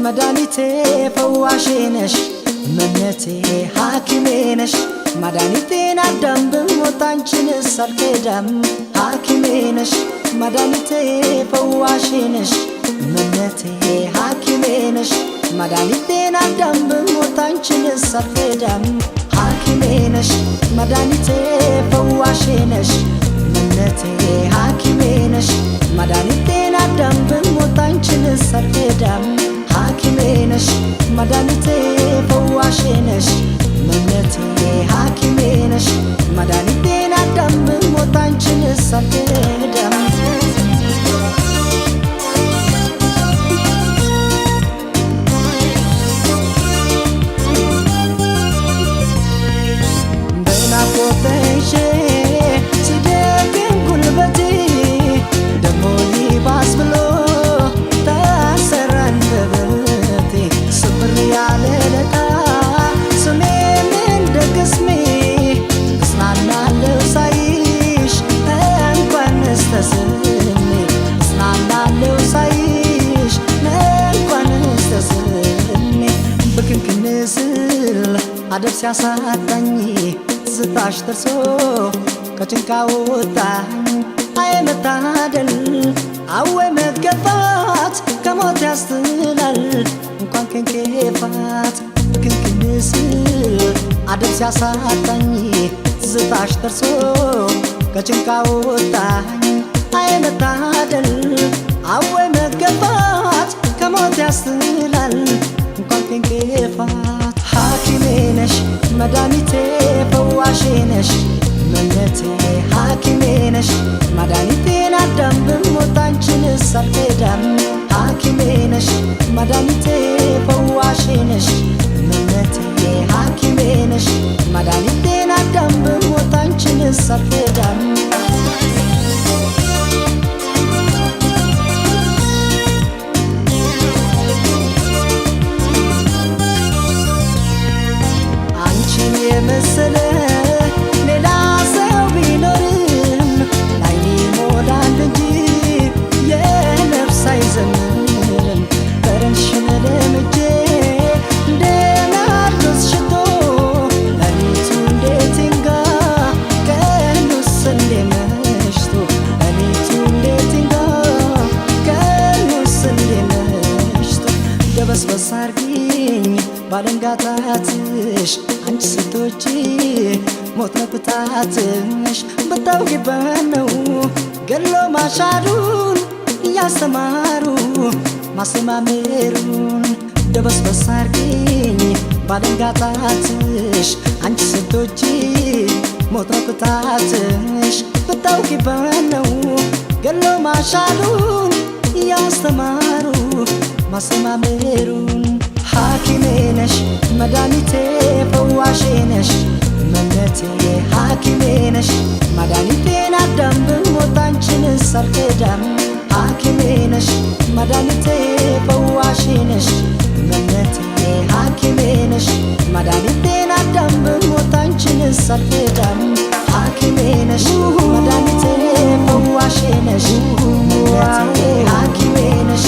መድኃኒቴ ፈዋሼ ነሽ መነቴ ሐኪሜ ነሽ መድኃኒቴን አዳም ብሞት አንቺንስ አልክዳም ሐኪሜ ነሽ መድኃኒቴ ፈዋሼ ነሽ መነቴ ሐኪሜ ነሽ መድኃኒቴን አዳም ብሞት አንቺንስ አልክዳም ሐኪሜ ነሽ መድኃኒቴ ፈዋሼ ነሽ መነቴ ሐኪሜ ነሽ መድኃኒቴን አዳም ብሞት አንቺንስ አልክዳም ሐኪሜ ነሽ መድኃኒቴ ፈዋሼ ነሽ መነቴ ሐኪሜ ነሽ መድኃኒቴን አዳም ብሞት አንቺንስ አልክዳም በናፍቆት ተይዤ ሲደክም ጉልበቴ ደሞ ይባስ ብሎ ታሰረ አንደበቴ ስብር ያለ ለታ ስሜን እንደ ቅስሜ እጽናናለሁ ሳይሽ እንኳንስ ተስሜ እጽናናለሁ ሳይሽ እንኳንስ ተስሜ ብክንክን ስል አደብ ሲያሳጣኝ ትዝታሽ ደርሶ ከጭንቃ ወጣኝ አይ መታደል አወይ መገፋት ከሞት ያስጥላል እንኳን ከንኬፋት ብክንክን ስል አደብ ሲያሳጣኝ ትዝታሽ ደርሶ ከጭንቃ ወጣኝ አይ መታደል አወይ መገፋት ከሞት ያስጥላል እንኳን ከንኬፋት ሐኪሜ ነሽ መድኃኒቴ ፈዋሼ ነሽ መነቴ ሐኪሜ ነሽ መድኃኒቴን አዳም ብሞት አንቺንስ አልክዳም ሐኪሜ ነሽ መድኃኒቴ ፈዋሼ ነሽ መነቴ ሐኪሜ ነሽ መድኃኒቴን አዳም ብሞት አንቺንስ አልክዳም የመሰለ ሌላ ሰው ቢኖርም ላይኔ ሞላል እንጂ የነፍስ አይዘምርም በረንሽን ለምጄ እንደ ናርዶስ ሽቶ ሌሊቱ እንዴት ይንጋ ቀኑስ እንዴ መሽቶ ሌሊቱ እንዴት ይንጋ ቀኑስ እንዴ መሽቶ ደበስበስ አርጊኝ ባለንጋታትሽ አንቺ ሴቶች ሞት ነፍታትሽ ብታውቂበት ነው ገሎ ማሻሩን እያስተማሩ ማስተማመሩን ደበስበስ አርጊኝ ባለንጋታትሽ አንቺ ሴቶች ሞት ነፍታትሽ ብታውቂበት ነው ገሎ ማሻሩን እያስተማሩ ማስተማመሩን ሐኪሜ ነሽ መድኃኒቴ ፈዋሼ ነሽ መነቴ ሐኪሜ ነሽ መድኃኒቴን አዳም ብሞት አንቺንስ አልክዳም ሐኪሜ ነሽ መድኃኒቴ ፈዋሼ ነሽ መነቴ ሐኪሜ ነሽ መድኃኒቴን አዳም ብሞት አንቺንስ አልክዳም ሐኪሜ ነሽ መድኃኒቴ ፈዋሼ ነሽ መነቴ ሐኪሜ ነሽ